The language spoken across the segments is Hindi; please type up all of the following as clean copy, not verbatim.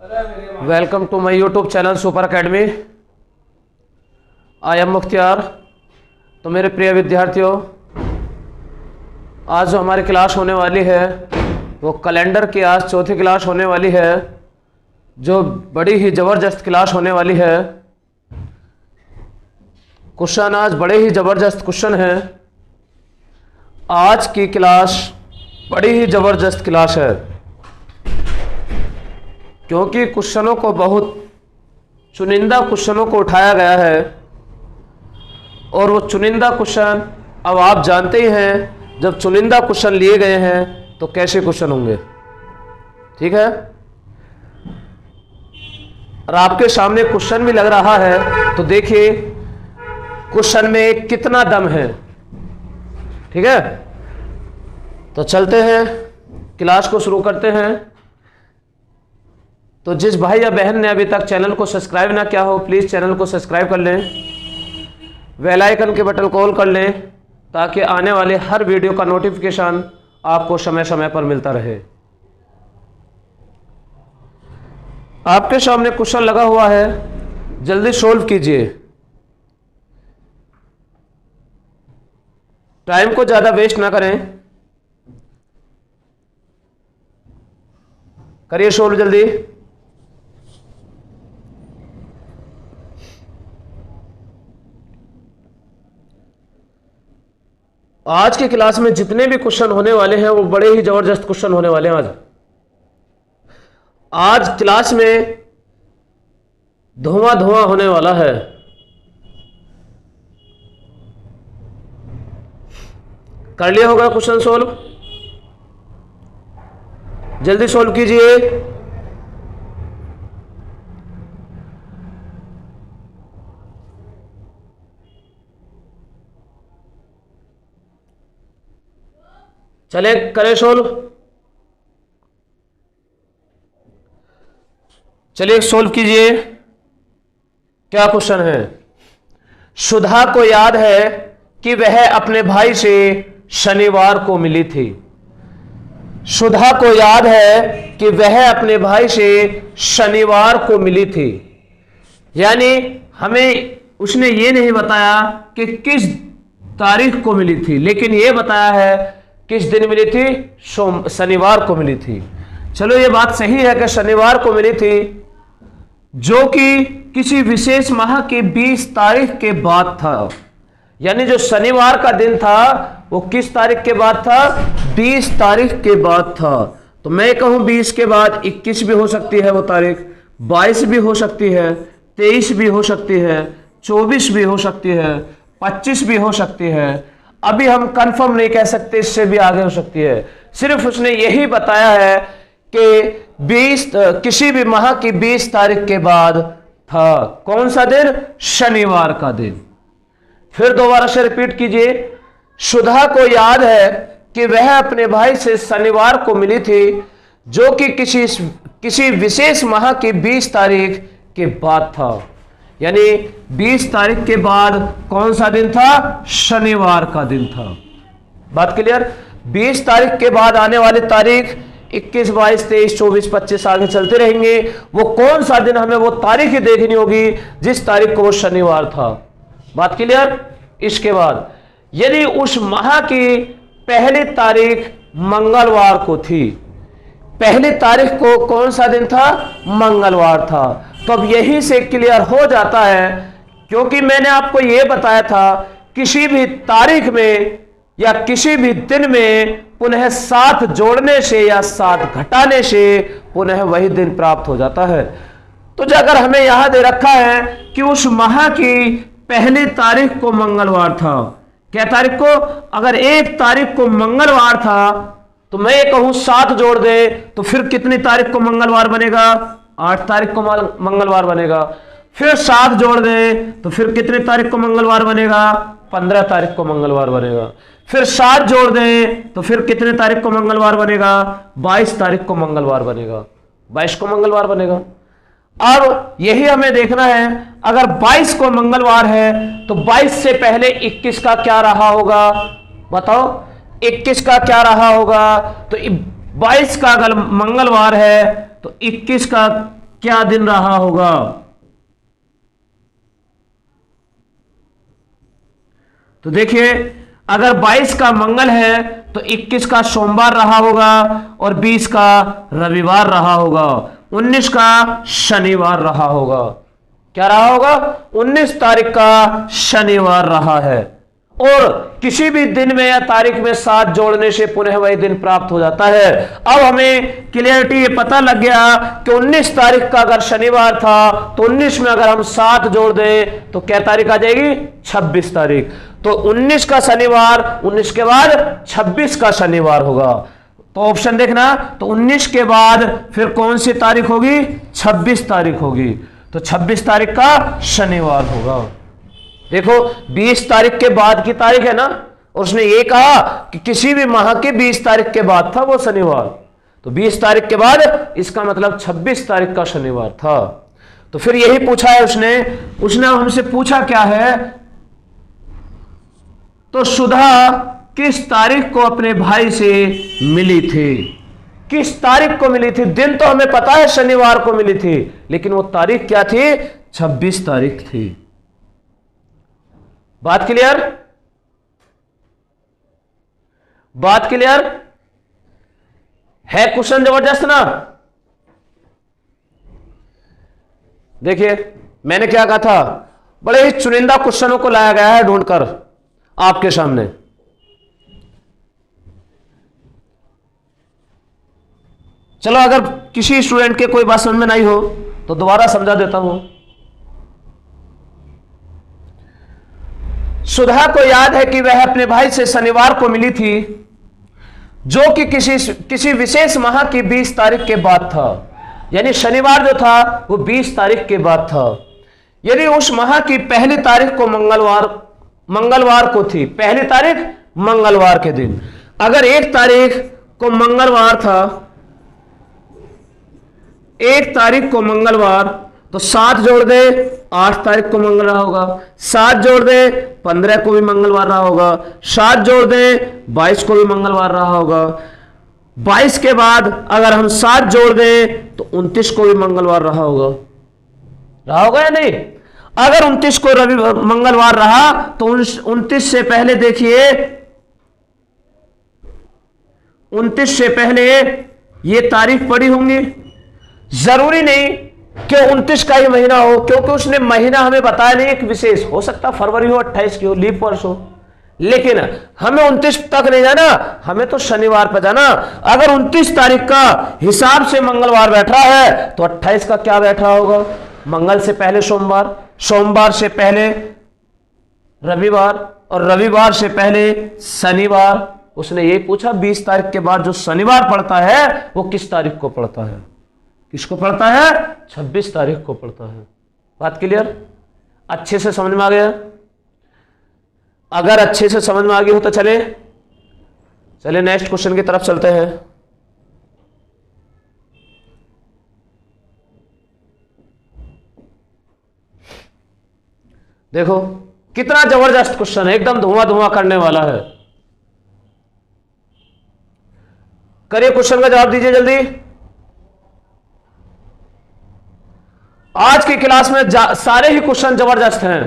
Welcome to my YouTube channel Super Academy. I am Mukhtiyar. तो मेरे प्रिय विद्यार्थियों, आज जो हमारी क्लास होने वाली है वो कैलेंडर की आज चौथी क्लास होने वाली है, जो बड़ी ही ज़बरदस्त क्लास होने वाली है। क्वेश्चन आज बड़े ही ज़बरदस्त क्वेश्चन हैं। आज की क्लास बड़ी ही ज़बरदस्त क्लास है, क्योंकि क्वेश्चनों को बहुत चुनिंदा क्वेश्चनों को उठाया गया है, और वो चुनिंदा क्वेश्चन अब आप जानते ही हैं, जब चुनिंदा क्वेश्चन लिए गए हैं तो कैसे क्वेश्चन होंगे। ठीक है, और आपके सामने क्वेश्चन भी लग रहा है, तो देखिए क्वेश्चन में कितना दम है। ठीक है, तो चलते हैं, क्लास को शुरू करते हैं। तो जिस भाई या बहन ने अभी तक चैनल को सब्सक्राइब ना किया हो, प्लीज़ चैनल को सब्सक्राइब कर लें, बेल आइकन के बटन को ऑल कर लें, ताकि आने वाले हर वीडियो का नोटिफिकेशन आपको समय समय पर मिलता रहे। आपके सामने क्वेश्चन लगा हुआ है, जल्दी सोल्व कीजिए, टाइम को ज़्यादा वेस्ट ना करें, करिए सोल्व जल्दी। आज की क्लास में जितने भी क्वेश्चन होने वाले हैं वो बड़े ही जबरदस्त क्वेश्चन होने वाले हैं। आज क्लास में धुआं धुआं होने वाला है। कर लिया होगा क्वेश्चन सोल्व, जल्दी सोल्व कीजिए। चले करें सोल्व, चलिए सोल्व कीजिए। क्या क्वेश्चन है? सुधा को याद है कि वह अपने भाई से शनिवार को मिली थी। सुधा को याद है कि वह अपने भाई से शनिवार को मिली थी। यानी हमें उसने ये नहीं बताया कि किस तारीख को मिली थी, लेकिन ये बताया है किस दिन मिली थी, शनिवार को मिली थी। चलो ये बात सही है कि शनिवार को मिली थी, जो कि किसी विशेष माह की 20 तारीख के बाद था। यानी जो शनिवार का दिन था वो किस तारीख के बाद था? 20 तारीख के बाद था। तो मैं कहूं 20 के बाद 21 भी हो सकती है वो तारीख, 22 भी हो सकती है, 23 भी हो सकती है, 24 भी हो सकती है, 25 भी हो सकती है। अभी हम कंफर्म नहीं कह सकते, इससे भी आगे हो सकती है। सिर्फ उसने यही बताया है कि किसी भी माह की 20 तारीख के बाद था। कौन सा दिन? शनिवार का दिन। फिर दोबारा से रिपीट कीजिए। सुधा को याद है कि वह अपने भाई से शनिवार को मिली थी, जो कि किसी विशेष माह की 20 तारीख के बाद था। यानी 20 तारीख के बाद कौन सा दिन था? शनिवार का दिन था। बात क्लियर? 20 तारीख के बाद आने वाली तारीख 21, 22, 23, 24, 25 आगे चलते रहेंगे। वो कौन सा दिन, हमें वो तारीख ही देखनी होगी जिस तारीख को वो शनिवार था। बात क्लियर? इसके बाद यदि उस माह की पहली तारीख मंगलवार को थी, पहली तारीख को कौन सा दिन था? मंगलवार था। तो अब यही से क्लियर हो जाता है, क्योंकि मैंने आपको यह बताया था किसी भी तारीख में या किसी भी दिन में पुनः 7 जोड़ने से या 7 घटाने से पुनः वही दिन प्राप्त हो जाता है। तो अगर हमें यहां दे रखा है कि उस माह की पहली तारीख को मंगलवार था, क्या तारीख को? अगर 1 तारीख को मंगलवार था, तो मैं ये कहूं 7 जोड़ दे, तो फिर कितनी तारीख को मंगलवार बनेगा? 8 तारीख को मंगलवार बनेगा। फिर 7 जोड़ दे, तो फिर कितनी तारीख को मंगलवार बनेगा? 15 तारीख को मंगलवार बनेगा। फिर 7 जोड़ दे, तो फिर कितने तारीख को मंगलवार बनेगा? 22 तारीख को मंगलवार बनेगा। 22 को मंगलवार बनेगा। अब यही हमें देखना है, अगर 22 को मंगलवार है तो 22 से पहले 21 का क्या रहा होगा? बताओ, 21 का क्या रहा होगा? तो 22 का अगर मंगलवार है तो 21 का क्या दिन रहा होगा? तो देखिए, अगर 22 का मंगल है तो 21 का सोमवार रहा होगा और 20 का रविवार रहा होगा, 19 का शनिवार रहा होगा। क्या रहा होगा? 19 तारीख का शनिवार रहा है। और किसी भी दिन में या तारीख में 7 जोड़ने से पुनः वही दिन प्राप्त हो जाता है। अब हमें क्लियरिटी ये पता लग गया कि 19 तारीख का अगर शनिवार था तो 19 में अगर हम 7 जोड़ दें तो क्या तारीख आ जाएगी? 26 तारीख। तो 19 का शनिवार, 19 के बाद 26 का शनिवार होगा। तो ऑप्शन देखना, तो 19 के बाद फिर कौन सी तारीख होगी? 26 तारीख होगी। तो 26 तारीख का शनिवार होगा। देखो, 20 तारीख के बाद की तारीख है ना, और उसने ये कहा कि किसी भी माह के 20 तारीख के बाद था वो शनिवार, तो 20 तारीख के बाद इसका मतलब 26 तारीख का शनिवार था। तो फिर यही पूछा है उसने हमसे पूछा क्या है? तो सुधा किस तारीख को अपने भाई से मिली थी? किस तारीख को मिली थी? दिन तो हमें पता है शनिवार को मिली थी, लेकिन वो तारीख क्या थी? 26 तारीख थी। बात क्लियर? बात क्लियर है? क्वेश्चन जबरदस्त ना? देखिए, मैंने क्या कहा था, बड़े ही चुनिंदा क्वेश्चनों को लाया गया है ढूंढकर आपके सामने। चलो, अगर किसी स्टूडेंट के कोई बात समझ में नहीं हो तो दोबारा समझा देता हूं। सुधा को याद है कि वह अपने भाई से शनिवार को मिली थी, जो कि किसी विशेष माह की 20 तारीख के बाद था। यानी शनिवार जो था वो 20 तारीख के बाद था। यदि उस माह की पहली तारीख को मंगलवार को थी, पहली तारीख मंगलवार के दिन, अगर 1 तारीख को मंगलवार था, 1 तारीख को मंगलवार, तो 7 जोड़ दे 8 तारीख को मंगलवार होगा, 7 जोड़ दे 15 को भी मंगलवार रहा होगा, 7 जोड़ दे 22 को भी मंगलवार रहा होगा, 22 के बाद अगर हम 7 जोड़ दें तो 29 को भी मंगलवार रहा होगा या नहीं? अगर 29 को मंगलवार रहा तो 29 से पहले देखिए, 29 से पहले ये तारीख पड़ी होंगी। जरूरी नहीं कि 29 का ही महीना हो, क्योंकि उसने महीना हमें बताया नहीं, एक विशेष हो सकता फरवरी हो, 28 की हो, लीप वर्ष हो, लेकिन हमें 29 तक नहीं जाना, हमें तो शनिवार पर जाना। अगर 29 तारीख का हिसाब से मंगलवार बैठा है तो 28 का क्या बैठा होगा? मंगल से पहले सोमवार, सोमवार से पहले रविवार और रविवार से पहले शनिवार। उसने ये पूछा 20 तारीख के बाद जो शनिवार पड़ता है वो किस तारीख को पड़ता है? किसको पड़ता है? 26 तारीख को पड़ता है। बात क्लियर? अच्छे से समझ में आ गया? अगर अच्छे से समझ में आ गई हो तो चले नेक्स्ट क्वेश्चन की तरफ चलते हैं। देखो कितना जबरदस्त क्वेश्चन है, एकदम धुआं करने वाला है। करिए, क्वेश्चन का जवाब दीजिए जल्दी। आज की क्लास में सारे ही क्वेश्चन जबरदस्त हैं।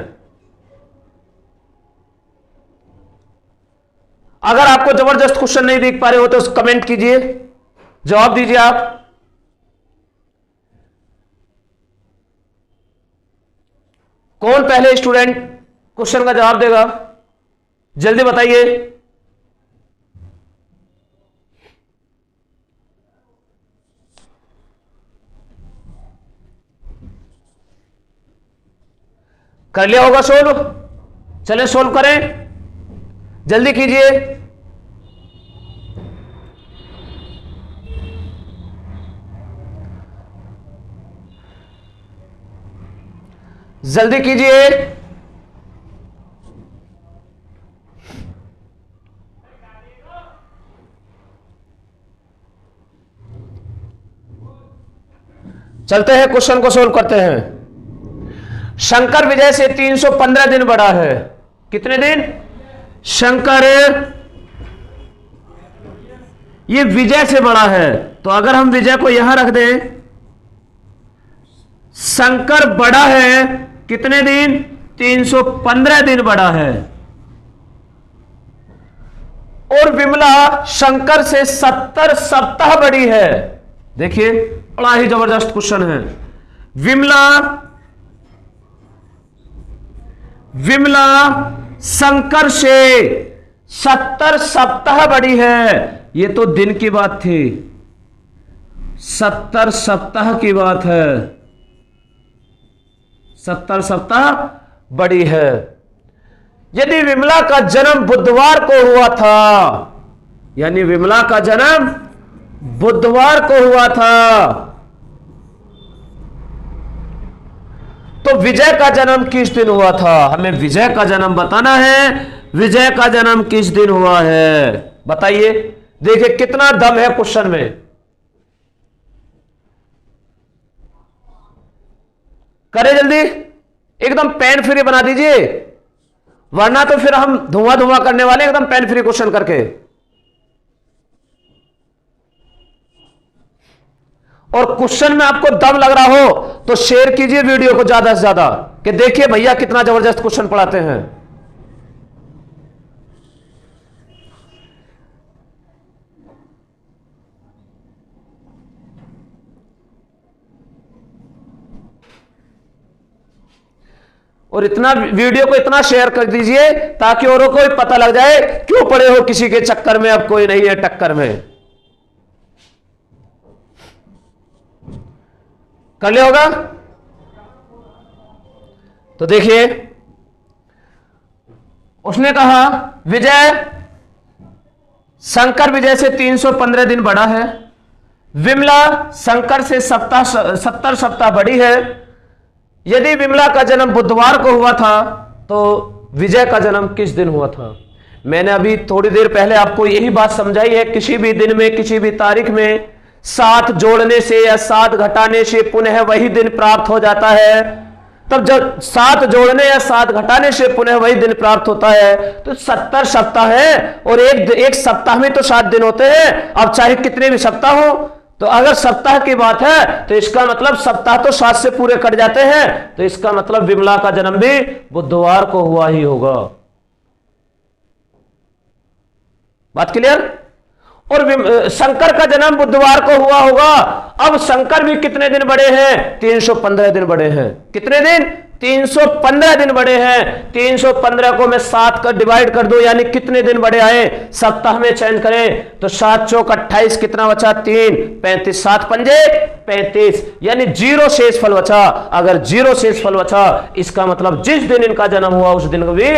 अगर आपको जबरदस्त क्वेश्चन नहीं देख पा रहे हो तो कमेंट कीजिए, जवाब दीजिए आप। कौन पहले स्टूडेंट क्वेश्चन का जवाब देगा? जल्दी बताइए। कर लिया होगा सोल्व? चले सोल्व करें, जल्दी कीजिए। जल्दी कीजिए। चलते हैं, क्वेश्चन को सोल्व करते हैं। शंकर विजय से 315 दिन बड़ा है। कितने दिन? शंकर ये विजय से बड़ा है, तो अगर हम विजय को यहां रख दें शंकर बड़ा है कितने दिन? 315 दिन बड़ा है। और विमला शंकर से 70 सप्ताह बड़ी है। देखिए बड़ा ही जबरदस्त क्वेश्चन है। विमला शंकर से 70 सप्ताह बड़ी है। ये तो दिन की बात थी, 70 सप्ताह की बात है। 70 सप्ताह बड़ी है। यदि विमला का जन्म बुधवार को हुआ था, यानी विमला का जन्म बुधवार को हुआ था, तो विजय का जन्म किस दिन हुआ था? हमें विजय का जन्म बताना है। विजय का जन्म किस दिन हुआ है बताइए। देखिए कितना दम है क्वेश्चन में। करें जल्दी, एकदम पेन फ्री बना दीजिए, वरना तो फिर हम धुआं धुआं करने वाले, एकदम पेन फ्री क्वेश्चन करके। और क्वेश्चन में आपको दम लग रहा हो तो शेयर कीजिए वीडियो को ज्यादा से ज्यादा, कि देखिए भैया कितना जबरदस्त क्वेश्चन पढ़ाते हैं। और इतना वीडियो को इतना शेयर कर दीजिए ताकि औरों को भी पता लग जाए, क्यों पड़े हो किसी के चक्कर में, अब कोई नहीं है टक्कर में। कर लिया होगा? तो देखिए उसने कहा विजय, शंकर विजय से 315 दिन बड़ा है। विमला शंकर से 70 सप्ताह बड़ी है। यदि विमला का जन्म बुधवार को हुआ था तो विजय का जन्म किस दिन हुआ था? मैंने अभी थोड़ी देर पहले आपको यही बात समझाई है। किसी भी दिन में, किसी भी तारीख में 7 जोड़ने से या 7 घटाने से पुनः वही दिन प्राप्त हो जाता है। तब जब 7 जोड़ने या 7 घटाने से पुनः वही दिन प्राप्त होता है, तो 70 सप्ताह है। और एक सप्ताह में तो 7 दिन होते हैं, अब चाहे कितने भी सप्ताह हो। तो अगर सप्ताह की बात है तो इसका मतलब सप्ताह तो 7 से पूरे कट जाते हैं, तो इसका मतलब विमला का जन्म भी बुधवार को हुआ ही होगा। बात क्लियर? और शंकर का जन्म बुधवार को हुआ होगा। अब शंकर भी कितने दिन बड़े हैं? 315 दिन बड़े हैं। कितने दिन? 315 दिन बड़े हैं। 315 को मैं 7 का डिवाइड कर दूं, यानी कितने दिन बड़े आए? सप्ताह में चयन करें तो 7 चौक 28, कितना बचा? 3, 35, 7 पंजे 35, यानी 0 शेष फल बचा। अगर 0 शेष फल बचा, इसका मतलब जिस दिन इनका जन्म हुआ उस दिन भी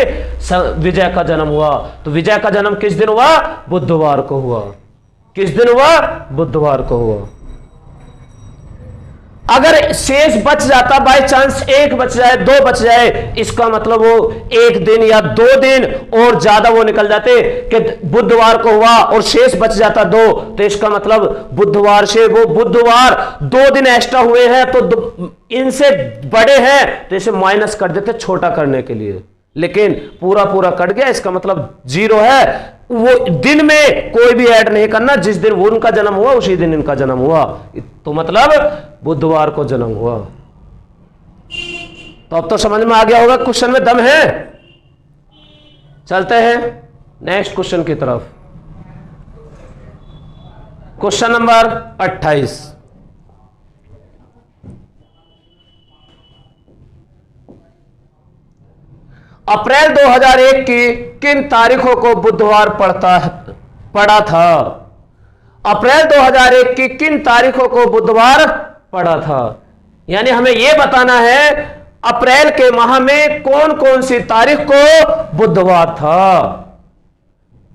विजय का जन्म हुआ। तो विजय का जन्म किस दिन हुआ? बुधवार को हुआ। किस दिन हुआ? बुधवार को हुआ। अगर शेष बच जाता, बाय चांस 1 बच जाए, 2 बच जाए, इसका मतलब वो 1 दिन या 2 दिन और ज्यादा वो निकल जाते कि बुधवार को हुआ और शेष बच जाता 2, तो इसका मतलब बुधवार से वो बुधवार 2 दिन एक्स्ट्रा हुए हैं, तो इनसे बड़े हैं तो इसे माइनस कर देते छोटा करने के लिए। लेकिन पूरा पूरा कट गया, इसका मतलब 0 है। वो दिन में कोई भी ऐड नहीं करना, जिस दिन वो उनका जन्म हुआ उसी दिन इनका जन्म हुआ, तो मतलब बुधवार को जन्म हुआ। तो अब तो समझ में आ गया होगा क्वेश्चन में दम है। चलते हैं नेक्स्ट क्वेश्चन की तरफ। Question number 28। अप्रैल 2001 की किन तारीखों को बुधवार पड़ा था? अप्रैल 2001 की किन तारीखों को बुधवार पड़ा था? यानी हमें यह बताना है अप्रैल के माह में कौन कौन सी तारीख को बुधवार था।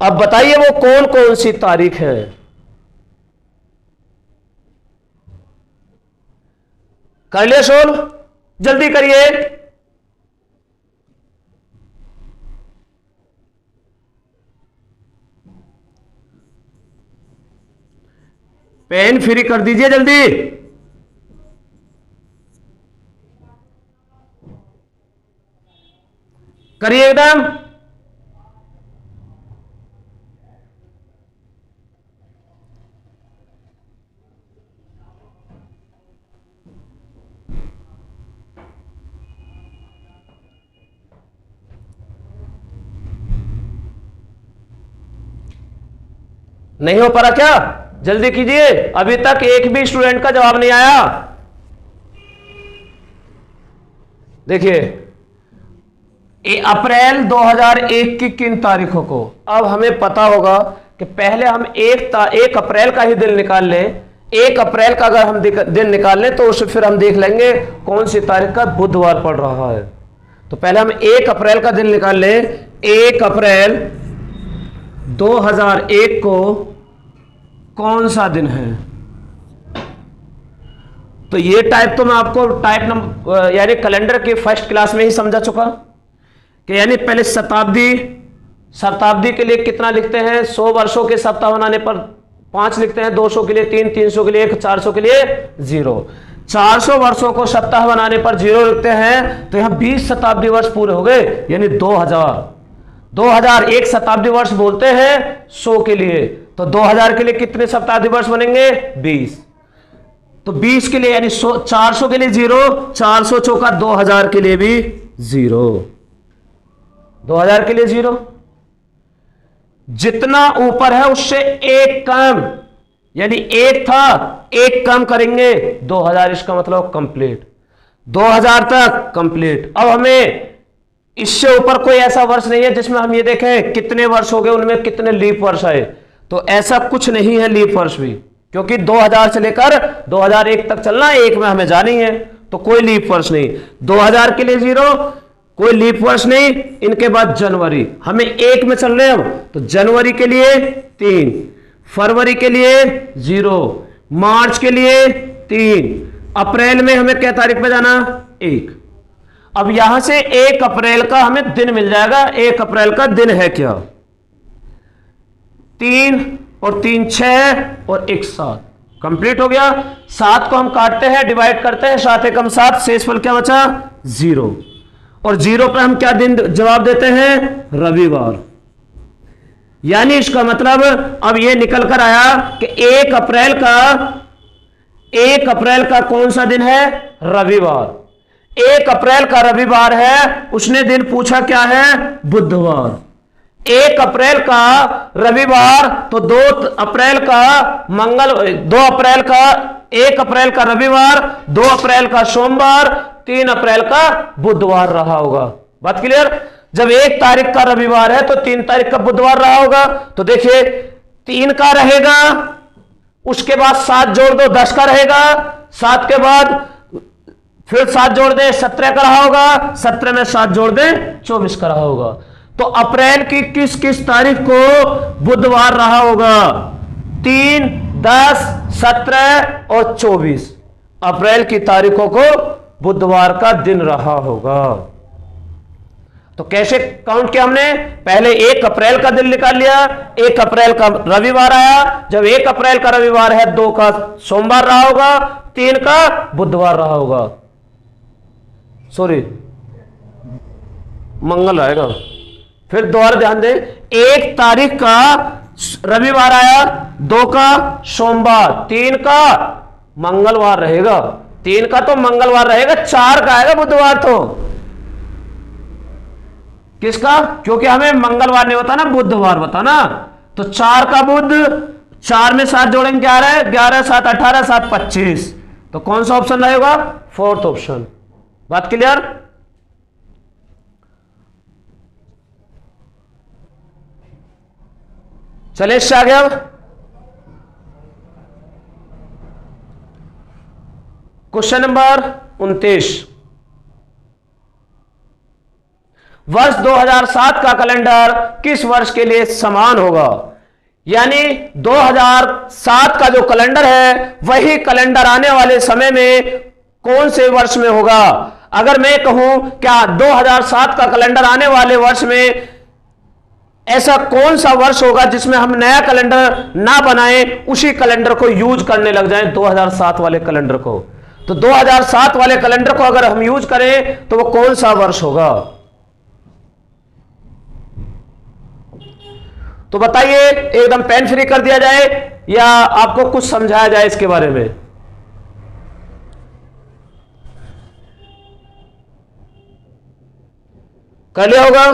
अब बताइए वो कौन कौन सी तारीख है? कर लिया सोल्व? जल्दी करिए। पेन फ्री कर दीजिए जल्दी। करिए एकदम। नहीं हो पा रहा क्या? जल्दी कीजिए, अभी तक एक भी स्टूडेंट का जवाब नहीं आया। देखिए, अप्रैल 2001 की किन तारीखों को, अब हमें पता होगा कि पहले हम 1 अप्रैल का ही दिन निकाल लें। 1 अप्रैल का अगर हम दिन निकाल लें तो उसे फिर हम देख लेंगे कौन सी तारीख का बुधवार पड़ रहा है। तो पहले हम 1 अप्रैल का दिन निकाल लें। 1 अप्रैल 2001 को कौन सा दिन है? तो ये टाइप तो मैं आपको टाइप नंबर यानी कैलेंडर की फर्स्ट क्लास में ही समझा चुका कि यानी पहले शताब्दी के लिए कितना लिखते हैं? 100 वर्षों के सप्ताह बनाने पर 5 लिखते हैं, 200 के लिए 3, 300 के लिए 1, 400 के लिए 0। 400 वर्षों को सप्ताह बनाने पर 0 लिखते हैं, तो यहां 20 शताब्दी वर्ष पूरे हो गए, यानी 2000 एक शताब्दी वर्ष बोलते हैं 100 के लिए, तो 2000 के लिए कितने शताब्दी वर्ष बनेंगे? 20। तो 20 के लिए यानी 400 के लिए 0, 400 चौका 2000 के लिए भी 0, 2000 के लिए 0। जितना ऊपर है उससे एक कम, यानी 1 था, 1 कम करेंगे 2000, इसका मतलब कंप्लीट 2000 तक कंप्लीट। अब हमें इससे ऊपर कोई ऐसा वर्ष नहीं है जिसमें हम ये देखें कितने वर्ष हो गए, उनमें कितने लीप वर्ष आए, तो ऐसा कुछ नहीं है लीप वर्ष भी, क्योंकि 2000 से लेकर 2001 तक चलना, एक में हमें जानी है, तो कोई लीप वर्ष नहीं। 2000 के लिए 0, कोई लीप वर्ष नहीं। इनके बाद जनवरी, हमें 1 में चल रहे हैं हम, तो जनवरी के लिए 3, फरवरी के लिए 0, मार्च के लिए 3, अप्रैल में हमें क्या तारीख पे जाना? 1। अब यहां से 1 अप्रैल का हमें दिन मिल जाएगा। 1 अप्रैल का दिन है क्या? 3 और 3 6 और 1 7, कंप्लीट हो गया। 7 को हम काटते हैं, डिवाइड करते हैं, 7 एकम 7, शेषफल क्या बचा? 0। और 0 पर हम क्या दिन जवाब देते हैं? रविवार। यानी इसका मतलब अब ये निकल कर आया कि 1 अप्रैल का कौन सा दिन है? रविवार। 1 अप्रैल का रविवार है, उसने दिन पूछा क्या है? बुधवार। 1 अप्रैल का रविवार, तो 2 अप्रैल का मंगल, 2 अप्रैल का 1 अप्रैल का रविवार, 2 अप्रैल का सोमवार, 3 अप्रैल का बुधवार रहा होगा। बात क्लियर? जब 1 तारीख का रविवार है तो 3 तारीख का बुधवार रहा होगा। तो देखिए 3 का रहेगा, उसके बाद 7 जोड़ दो 10 का रहेगा, 7 के बाद फिर 7 जोड़ दे 17 का रहा होगा, 17 में 7 जोड़ दे 24 का रहा होगा। तो अप्रैल की किस किस तारीख को बुधवार रहा होगा? 3, 10, 17 और 24 अप्रैल की तारीखों को बुधवार का दिन रहा होगा। तो कैसे काउंट किया हमने? पहले 1 अप्रैल का दिन निकाल लिया, 1 अप्रैल का रविवार आया, जब 1 अप्रैल का रविवार है 2 का सोमवार रहा होगा, 3 का बुधवार रहा होगा, सॉरी मंगल आएगा। फिर दोबारा ध्यान दें, 1 तारीख का रविवार आया, 2 का सोमवार, 3 का मंगलवार रहेगा, 3 का तो मंगलवार रहेगा, 4 का आएगा बुधवार। तो किसका? क्योंकि हमें मंगलवार नहीं होता ना, बुधवार बताना। तो 4 का बुध, 4 में 7 जोड़ेंगे 11, 11 7 18, 7 25, तो कौन सा ऑप्शन रहेगा? 4th option. बात क्लियर? चले इससे आगे। अब क्वेश्चन नंबर 29, वर्ष 2007 का कैलेंडर किस वर्ष के लिए समान होगा? यानी 2007 का जो कैलेंडर है वही कैलेंडर आने वाले समय में कौन से वर्ष में होगा? अगर मैं कहूं क्या 2007 का कैलेंडर आने वाले वर्ष में ऐसा कौन सा वर्ष होगा जिसमें हम नया कैलेंडर ना बनाएं, उसी कैलेंडर को यूज करने लग जाएं, 2007 वाले कैलेंडर को। तो 2007 वाले कैलेंडर को अगर हम यूज करें तो वो कौन सा वर्ष होगा? तो बताइए, एकदम पेन फ्री कर दिया जाए या आपको कुछ समझाया जाए इसके बारे में? कर लिया होगा?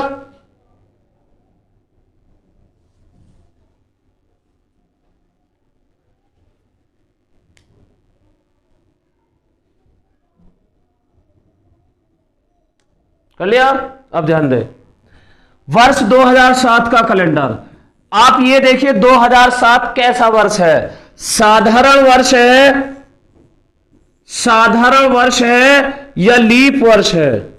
कर लिया। अब ध्यान दें, वर्ष 2007 का कैलेंडर, आप ये देखिए 2007 कैसा वर्ष है? साधारण वर्ष है, साधारण वर्ष है या लीप वर्ष है?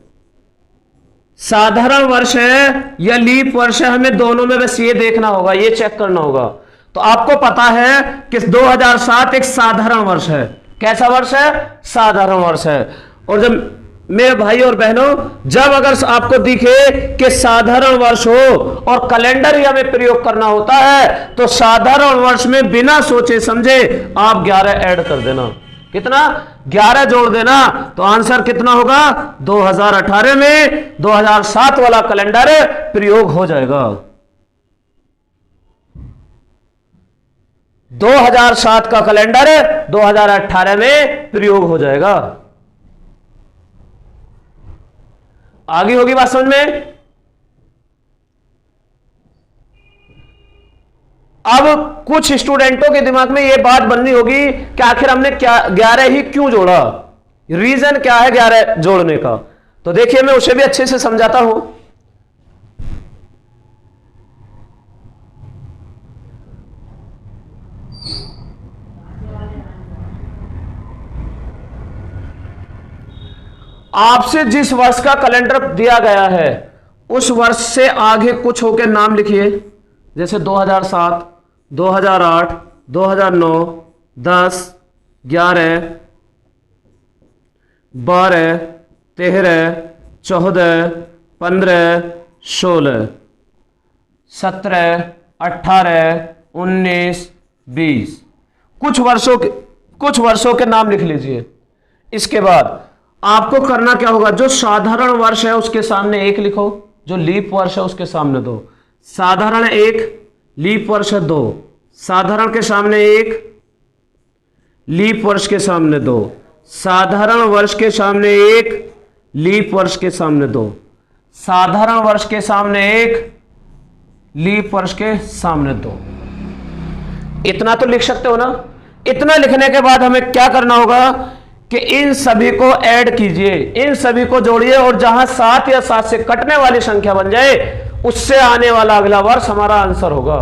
साधारण वर्ष है या लीप वर्ष है? हमें दोनों में बस ये देखना होगा, ये चेक करना होगा। तो आपको पता है कि 2007 एक साधारण वर्ष है। कैसा वर्ष है? साधारण वर्ष है। और जब मेरे भाई और बहनों, जब अगर आपको दिखे कि साधारण वर्ष हो और कैलेंडर ही हमें प्रयोग करना होता है, तो साधारण वर्ष में बिना सोचे समझे आप 11 ऐड कर देना। कितना? 11 जोड़ देना। तो आंसर कितना होगा? 2018 में 2007 वाला कैलेंडर प्रयोग हो जाएगा। 2007 का कैलेंडर 2018 में प्रयोग हो जाएगा। आगे होगी बात समझ में? अब कुछ स्टूडेंटों के दिमाग में यह बात बननी होगी कि आखिर हमने क्या 11 ही क्यों जोड़ा, रीजन क्या है 11 जोड़ने का। तो देखिए मैं उसे भी अच्छे से समझाता हूं। आपसे जिस वर्ष का कैलेंडर दिया गया है उस वर्ष से आगे कुछ होकर नाम लिखिए, जैसे 2007, 2008, 2009, 10, 11, 12, 13, 14, 15, 16, 17, 18, 19, 20, कुछ वर्षों के नाम लिख लीजिए। इसके बाद आपको करना क्या होगा? जो साधारण वर्ष है उसके सामने 1 लिखो, जो लीप वर्ष है उसके सामने 2। साधारण 1, लीप वर्ष 2, साधारण के सामने 1, लीप वर्ष के सामने 2, साधारण वर्ष के सामने 1, लीप वर्ष के सामने 2, साधारण वर्ष के सामने 1, लीप वर्ष के सामने 2। इतना तो लिख सकते हो ना? इतना लिखने के बाद हमें क्या करना होगा कि इन सभी को ऐड कीजिए, इन सभी को जोड़िए, और जहां 7 या 7 से कटने वाली संख्या बन जाए उससे आने वाला अगला वर्ष हमारा आंसर होगा।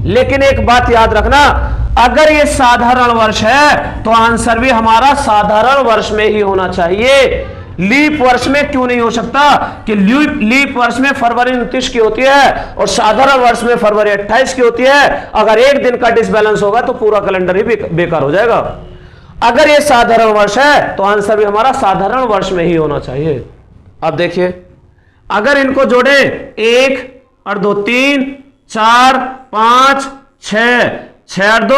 लेकिन एक बात याद रखना, अगर ये साधारण वर्ष है तो आंसर भी हमारा साधारण वर्ष में ही होना चाहिए। लीप वर्ष में क्यों नहीं हो सकता? कि लीप वर्ष में फरवरी 29 की होती है और साधारण वर्ष में फरवरी 28 की होती है। अगर एक दिन का डिसबैलेंस होगा तो पूरा कैलेंडर ही बेकार हो जाएगा। अगर ये साधारण वर्ष है तो आंसर भी हमारा साधारण वर्ष में ही होना चाहिए। अब देखिए, अगर इनको जोड़े 1 और 2 3, 4 5 6, 6 और 2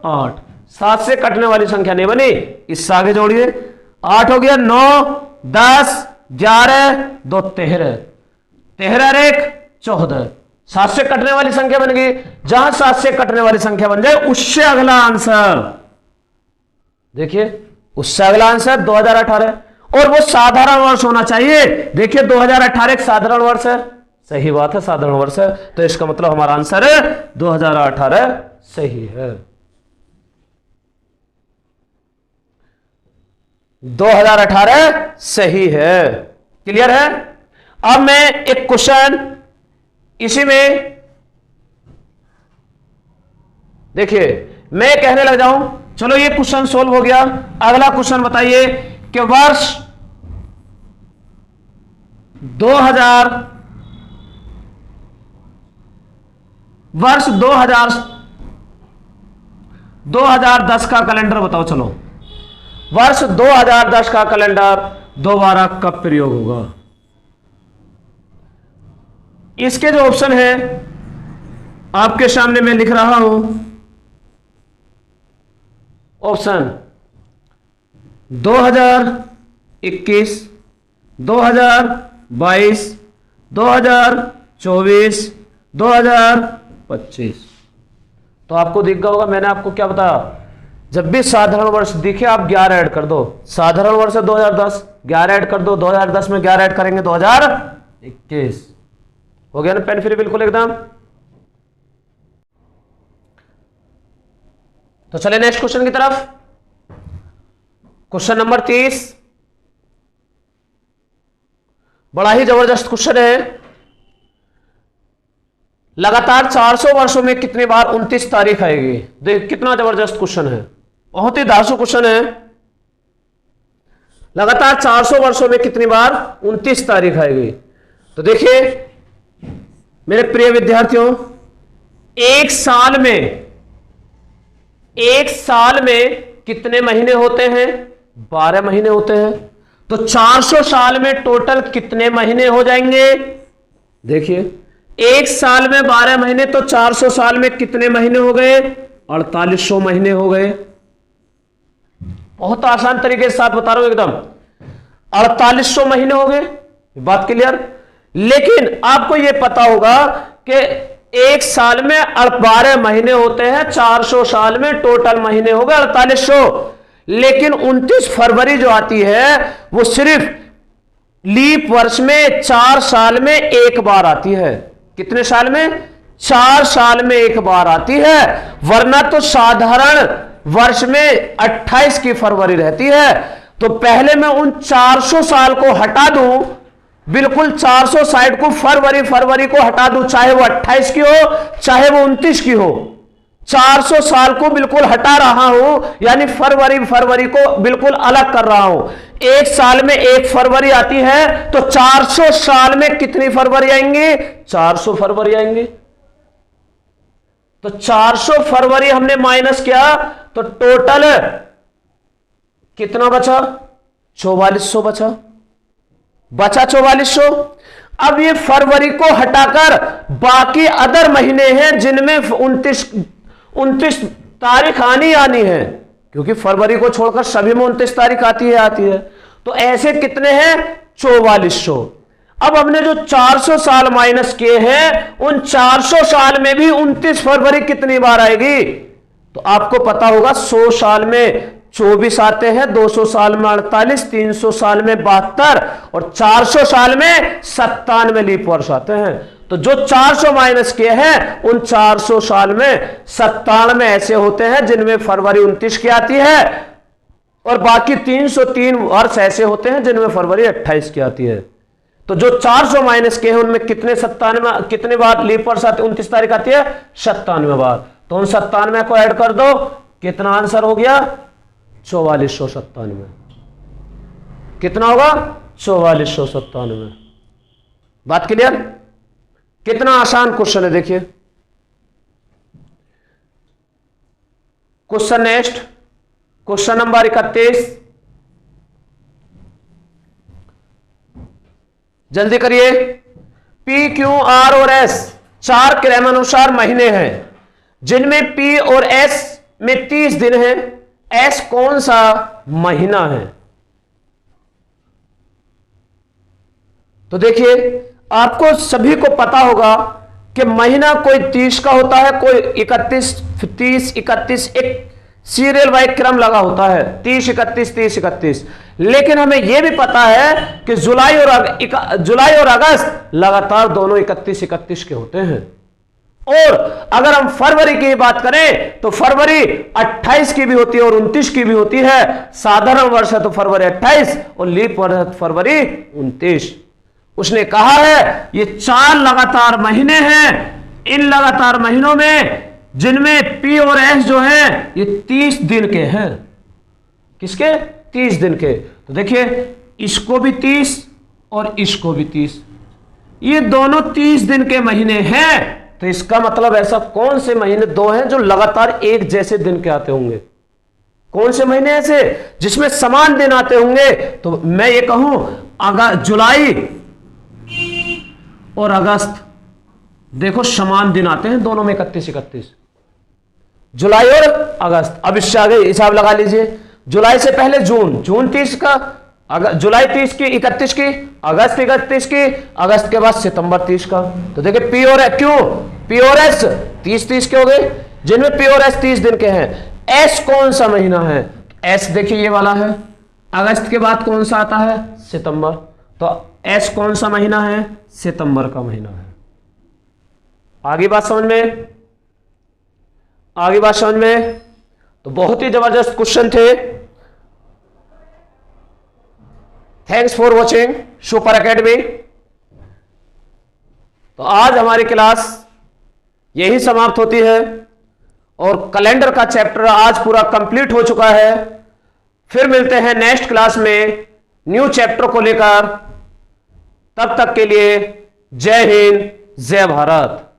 8, 7 से कटने वाली संख्या नहीं बनी, इससे आगे जोड़िए। 8 हो गया, 9 10 11 2 13, 13 और 1 14, 7 से कटने वाली संख्या बन गई। जहां 7 से कटने वाली संख्या बन जाए उससे अगला आंसर देखिए, उससे अगला आंसर 2018, और वो साधारण वर्ष होना चाहिए। देखिए 2018 एक साधारण वर्ष है, सही बात है, साधारण वर्ष है, तो इसका मतलब हमारा आंसर है 2018 सही है। 2018 सही है। क्लियर है? अब मैं एक क्वेश्चन इसी में देखिए मैं कहने लग जाऊं, चलो ये क्वेश्चन सोल्व हो गया। अगला क्वेश्चन बताइए कि वर्ष 2010 का कैलेंडर बताओ। चलो वर्ष 2010 का कैलेंडर दोबारा कब प्रयोग होगा? इसके जो ऑप्शन है आपके सामने मैं लिख रहा हूं। ऑप्शन 2021, 2022, 2024, 2025। तो आपको दिख गया होगा, मैंने आपको क्या बताया, जब भी साधारण वर्ष दिखे आप 11 ऐड कर दो। साधारण वर्ष है 2010, 11 ऐड कर दो। 2010 में 11 ऐड करेंगे 2021 हो गया ना। पेन फ्री बिल्कुल एकदम। तो चले नेक्स्ट क्वेश्चन की तरफ। क्वेश्चन नंबर 30, बड़ा ही जबरदस्त क्वेश्चन है। लगातार 400 वर्षों में कितनी बार 29 तारीख आएगी? देख कितना जबरदस्त क्वेश्चन है, बहुत ही धांसू क्वेश्चन है। लगातार 400 वर्षों में कितनी बार 29 तारीख आएगी? तो देखिए मेरे प्रिय विद्यार्थियों, एक साल में कितने महीने होते हैं? 12 महीने होते हैं। तो 400 साल में टोटल कितने महीने हो जाएंगे? देखिए एक साल में 12 महीने, तो 400 साल में कितने महीने हो गए? 4800 महीने हो गए। बहुत आसान तरीके से साथ बता रहा हूं एकदम, 4800 महीने हो गए। बात क्लियर? लेकिन आपको यह पता होगा कि एक साल में 12 महीने होते हैं, 400 साल में टोटल महीने हो गए 4800। लेकिन 29 फरवरी जो आती है वो सिर्फ लीप वर्ष में 4 साल में एक बार आती है। कितने साल में? 4 साल में एक बार आती है, वरना तो साधारण वर्ष में 28 की फरवरी रहती है। तो पहले मैं उन 400 साल को हटा दूं, बिल्कुल 400 साइड को फरवरी को हटा दूं, चाहे वो 28 की हो चाहे वो 29 की हो। 400 साल को बिल्कुल हटा रहा हूं, यानी फरवरी को बिल्कुल अलग कर रहा हूं। एक साल में एक फरवरी आती है, तो 400 साल में कितनी फरवरी आएंगी? 400 फरवरी आएंगी। तो 400 फरवरी हमने माइनस किया तो टोटल कितना बचा? 4400 बचा 4400। अब ये फरवरी को हटाकर बाकी अदर महीने हैं जिनमें 29 तारीख आनी है, क्योंकि फरवरी को छोड़कर सभी में 29 तारीख आती है। तो ऐसे कितने हैं? 4400। अब हमने जो 400 साल माइनस किए हैं, उन 400 साल में भी 29 फरवरी कितनी बार आएगी? तो आपको पता होगा 100 साल में 24 आते हैं, 200 साल में 48, 300 साल में 72 और 400 साल में 97 लीप वर्ष आते हैं। तो जो 400 माइनस किए हैं, उन 400 साल में 97 ऐसे होते हैं जिनमें फरवरी 29 की आती है, और बाकी 303 वर्ष ऐसे होते हैं जिनमें फरवरी 28 की आती है। तो जो 400 माइनस किए हैं उनमें कितने बार लीप वर्ष आते? 29 तारीख आती है 97 बार। तो उन 97 को ऐड कर दो, कितना आंसर हो गया? 4497। कितना होगा? 4497। बात क्लियर? कितना आसान क्वेश्चन है, देखिए क्वेश्चन नेक्स्ट, क्वेश्चन नंबर 31। जल्दी करिए। पी, क्यू, आर और एस 4 क्रमानुसार महीने हैं, जिनमें पी और एस में 30 दिन है। एस कौन सा महीना है? तो देखिए आपको सभी को पता होगा कि महीना कोई 30 का होता है, कोई 31, 30, 31, एक सीरियल वाइज क्रम लगा होता है, 30, 31, 30, 31। लेकिन हमें यह भी पता है कि जुलाई और अगस्त लगातार दोनों 31, 31 के होते हैं। और अगर हम फरवरी की बात करें तो फरवरी 28 की भी होती है और 29 की भी होती है। साधारण वर्ष है तो फरवरी 28 और लीप वर्ष है तो फरवरी 29। उसने कहा है ये 4 लगातार महीने हैं, इन लगातार महीनों में जिनमें पी और एस जो है ये 30 दिन के हैं। किसके? 30 दिन के। तो देखिए इसको भी 30 और इसको भी 30, ये दोनों 30 दिन के महीने हैं। तो इसका मतलब ऐसा कौन से महीने दो हैं जो लगातार एक जैसे दिन के आते होंगे? कौन से महीने ऐसे जिसमें समान दिन आते होंगे? तो मैं ये कहूं जुलाई और अगस्त, देखो समान दिन आते हैं दोनों में, 31, 31। जुलाई और अगस्त। अब इससे आगे हिसाब लगा लीजिए। जुलाई से पहले जून 30 का, जुलाई 30 की, 31 की, अगस्त 31 की, अगस्त के बाद सितंबर 30 का। तो देखिए पी और एस 30 के हो गए, जिनमें पी और एस 30 दिन के हैं। एस कौन सा महीना है? एस देखिए ये वाला है। अगस्त के बाद कौन सा आता है? सितंबर। तो एस कौन सा महीना है? सितंबर का महीना है। आगे बात समझ में? तो बहुत ही जबरदस्त क्वेश्चन थे। Thanks for watching super academy. तो आज हमारी क्लास यही समाप्त होती है और कैलेंडर का चैप्टर आज पूरा कंप्लीट हो चुका है। फिर मिलते हैं नेक्स्ट क्लास में न्यू चैप्टर को लेकर। तब तक के लिए जय हिंद, जय भारत।